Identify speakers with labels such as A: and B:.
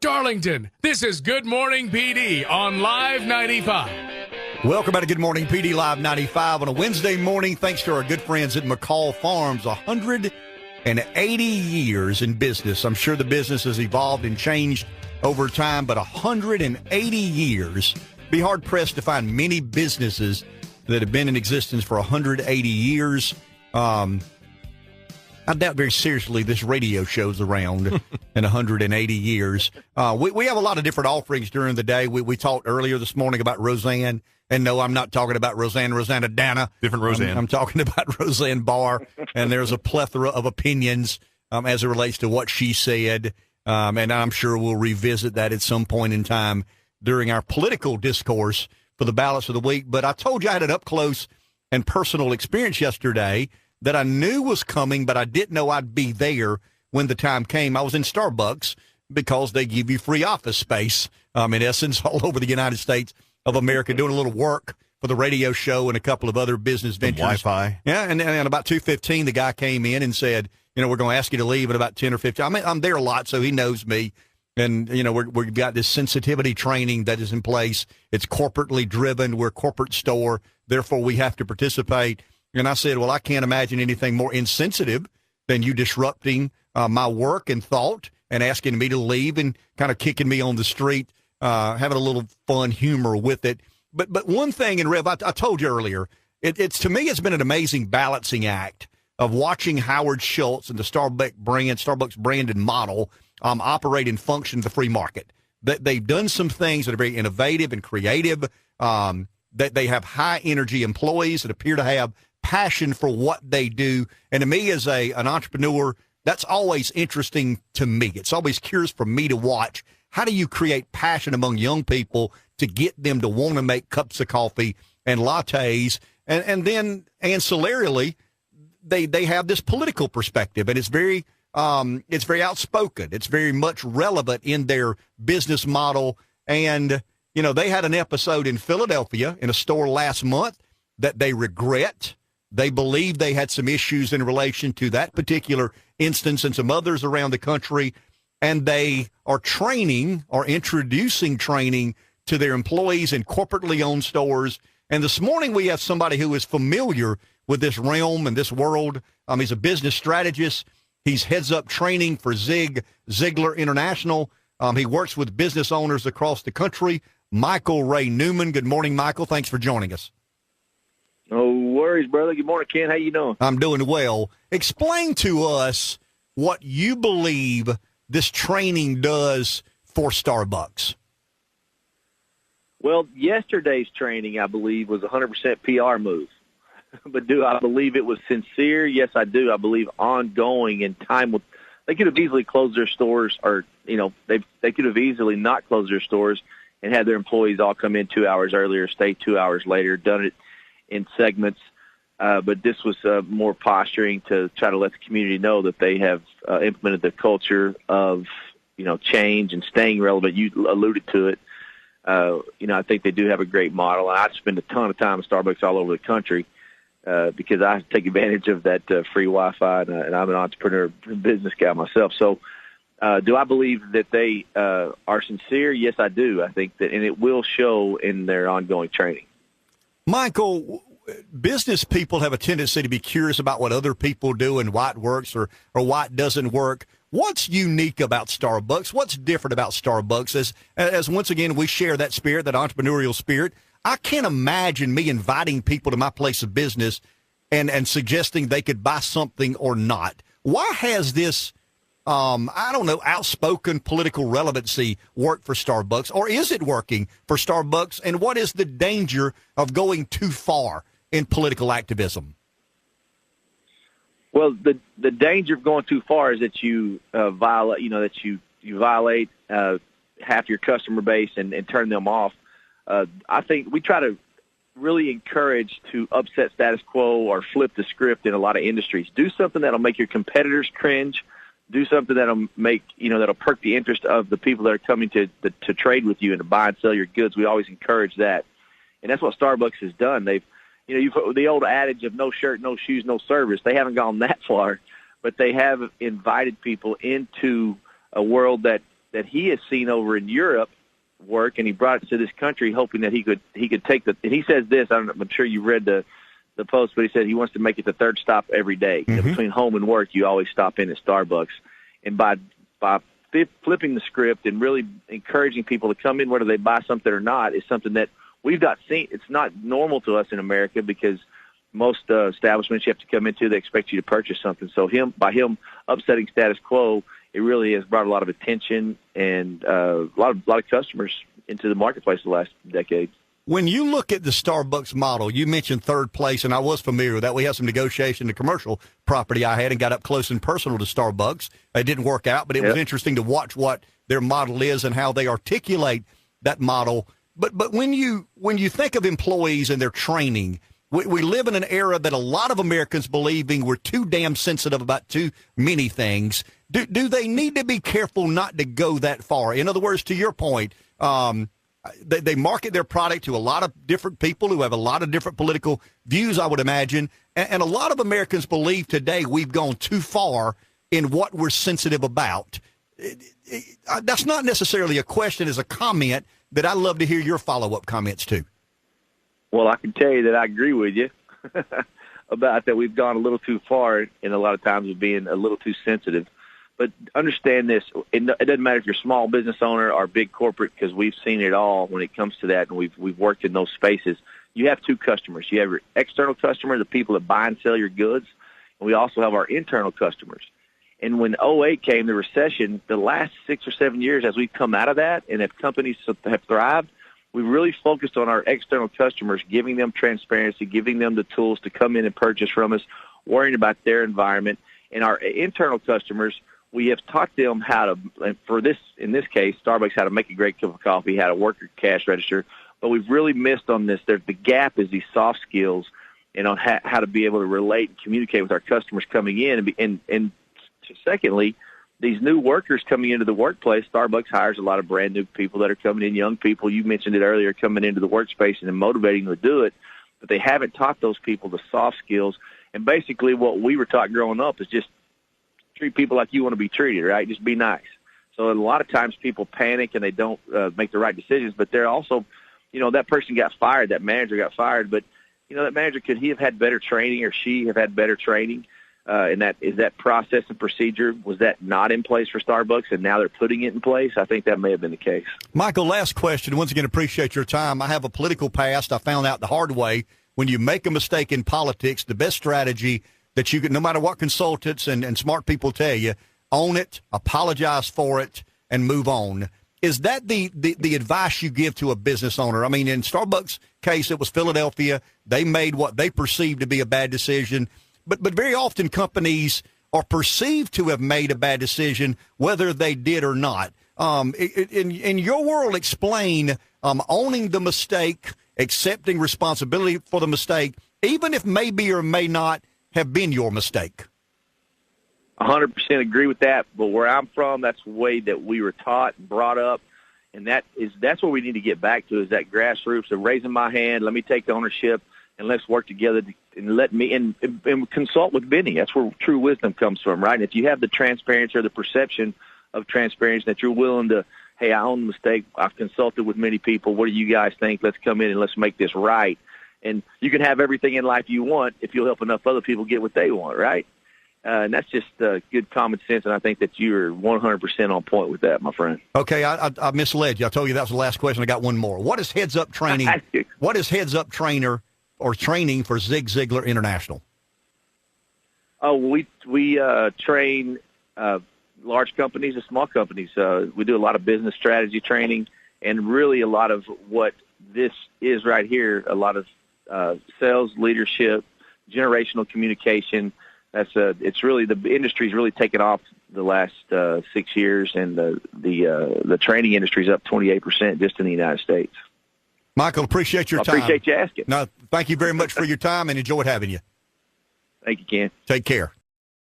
A: Darlington, this is Good Morning PD on Live 95.
B: Welcome back to Good Morning PD Live 95 on a Wednesday morning. Thanks to our good friends at McCall Farms, 180 years in business. I'm sure the business has evolved and changed over time, but 180 years. Be hard-pressed to find many businesses that have been in existence for 180 years. I doubt very seriously this radio show's around in 180 years. We have a lot of different offerings during the day. We talked earlier this morning about Roseanne. And no, I'm not talking about Rosanna Dana.
C: Different Roseanne.
B: I'm talking about Roseanne Barr. And there's a plethora of opinions as it relates to what she said. And I'm sure we'll revisit that at some point in time during our political discourse for the balance of the week. But I told you I had an up-close and personal experience yesterday that I knew was coming, but I didn't know I'd be there when the time came. I was in Starbucks because they give you free office space, in essence, all over the United States of America, doing a little work for the radio show and a couple of other business ventures.
C: Wi-Fi.
B: Yeah, and about 2:15, the guy came in and said, we're going to ask you to leave at about 10 or 15. I mean, I'm there a lot, so he knows me. And, we've got this sensitivity training that is in place. It's corporately driven. We're a corporate store. Therefore, we have to participate. And I said, well, I can't imagine anything more insensitive than you disrupting my work and thought and asking me to leave and kind of kicking me on the street, having a little fun humor with it. But one thing, and Rev, I told you earlier, it's to me, it's been an amazing balancing act of watching Howard Schultz and the Starbucks brand and model operate and function in the free market. They've done some things that are very innovative and creative. That they have high energy employees that appear to have passion for what they do. And to me, as an entrepreneur, that's always interesting to me. It's always curious for me to watch. How do you create passion among young people to get them to want to make cups of coffee and lattes? And then ancillarily, they have this political perspective, and it's very outspoken. It's very much relevant in their business model. And, they had an episode in Philadelphia in a store last month that they regret. They believe they had some issues in relation to that particular instance and some others around the country. And they are introducing training to their employees in corporately owned stores. And this morning we have somebody who is familiar with this realm and this world. He's a business strategist. He's heads up training for Ziglar International. He works with business owners across the country. Michael Ray Newman. Good morning, Michael. Thanks for joining us.
D: No worries, brother. Good morning, Ken. How you doing?
B: I'm doing well. Explain to us what you believe this training does for Starbucks.
D: Well, yesterday's training, I believe, was 100% PR move. But do I believe it was sincere? Yes, I do. I believe ongoing and time will. They could have easily closed their stores, or they could have easily not closed their stores and had their employees all come in 2 hours earlier, stay 2 hours later, done it in segments. But this was more posturing to try to let the community know that they have implemented the culture of change and staying relevant. You alluded to it. I think they do have a great model. And I spend a ton of time at Starbucks all over the country because I take advantage of that free Wi-Fi, and I'm an entrepreneur business guy myself. So do I believe that they are sincere? Yes, I do. I think that, and it will show in their ongoing training.
B: Michael, business people have a tendency to be curious about what other people do and why it works or why it doesn't work. What's unique about Starbucks? What's different about Starbucks? As once again, we share that spirit, that entrepreneurial spirit. I can't imagine me inviting people to my place of business and suggesting they could buy something or not. Why has this, outspoken political relevancy work for Starbucks? Or is it working for Starbucks? And what is the danger of going too far in political activism?
D: Well, the danger of going too far is that you violate, that you violate half your customer base and turn them off. I think we try to really encourage to upset status quo or flip the script in a lot of industries. Do something that'll make your competitors cringe. Do something that'll make, that'll perk the interest of the people that are coming to trade with you and to buy and sell your goods. We always encourage that. And that's what Starbucks has done. They've, the old adage of no shirt, no shoes, no service. They haven't gone that far, but they have invited people into a world that that he has seen over in Europe work, and he brought it to this country, hoping that he could take the. And he says this. I'm sure you read the post, but he said he wants to make it the third stop every day.
B: Mm-hmm.
D: Between home and work, you always stop in at Starbucks, and by flipping the script and really encouraging people to come in whether they buy something or not is something that we've not seen. It's not normal to us in America because most establishments you have to come into, they expect you to purchase something. So by him upsetting status quo, it really has brought a lot of attention and a lot of customers into the marketplace the last decade.
B: When you look at the Starbucks model, you mentioned third place, and I was familiar with that. We had some negotiation, the commercial property I had, and got up close and personal to Starbucks. It didn't work out, but it was interesting to watch what their model is and how they articulate that model. But when you think of employees and their training, we live in an era that a lot of Americans believing we're too damn sensitive about too many things. Do they need to be careful not to go that far? In other words, to your point, they market their product to a lot of different people who have a lot of different political views, I would imagine. And a lot of Americans believe today we've gone too far in what we're sensitive about. That's not necessarily a question, as a comment that I'd love to hear your follow-up comments to.
D: Well, I can tell you that I agree with you about that. We've gone a little too far in a lot of times of being a little too sensitive. But understand this, it doesn't matter if you're a small business owner or big corporate, because we've seen it all when it comes to that, and we've worked in those spaces. You have two customers. You have your external customer, the people that buy and sell your goods, and we also have our internal customers. And when 2008 came, the recession, the last 6 or 7 years as we've come out of that and if companies have thrived, we've really focused on our external customers, giving them transparency, giving them the tools to come in and purchase from us, worrying about their environment. And our internal customers, we have taught them how to, in this case, Starbucks, how to make a great cup of coffee, how to work your cash register. But we've really missed on this. The gap is these soft skills and on how to be able to relate and communicate with our customers coming in. And secondly, these new workers coming into the workplace, Starbucks hires a lot of brand new people that are coming in, young people. You mentioned it earlier, coming into the workspace and motivating them to do it. But they haven't taught those people the soft skills. And basically what we were taught growing up is just treat people like you want to be treated, right? Just be nice. So a lot of times people panic and they don't make the right decisions, but they're also, that person got fired, that manager got fired, but, that manager, could he have had better training or she have had better training? And is that process and procedure, was that not in place for Starbucks and now they're putting it in place? I think that may have been the case.
B: Michael, last question. Once again, appreciate your time. I have a political past. I found out the hard way. When you make a mistake in politics, the best strategy that you can, no matter what consultants and smart people tell you, own it, apologize for it, and move on. Is that the advice you give to a business owner? I mean, in Starbucks' case, it was Philadelphia. They made what they perceived to be a bad decision. But very often companies are perceived to have made a bad decision, whether they did or not. In your world, explain owning the mistake, accepting responsibility for the mistake, even if maybe or may not have been your mistake.
D: 100% agree with that. But where I'm from, that's the way that we were taught and brought up. And that's what we need to get back to, is that grassroots of raising my hand, let me take ownership, and let's work together and let me and consult with Benny. That's where true wisdom comes from, right? And if you have the transparency or the perception of transparency that you're willing to, hey, I own the mistake, I've consulted with many people, what do you guys think? Let's come in and let's make this right. And you can have everything in life you want if you'll help enough other people get what they want, right? And that's just good common sense, and I think that you're 100% on point with that, my friend.
B: Okay, I misled you. I told you that was the last question. I got one more. What is heads-up training? What is heads-up trainer or training for Zig Ziglar International?
D: Oh, we train large companies and small companies. We do a lot of business strategy training, and really a lot of what this is right here, a lot of sales, leadership, generational communication. It's really, the industry's really taken off the last 6 years, and the training industry's up 28% just in the United States.
B: Michael, appreciate your time.
D: I appreciate you asking.
B: No, thank you very much for your time, and enjoyed having you.
D: Thank you, Ken.
B: Take care.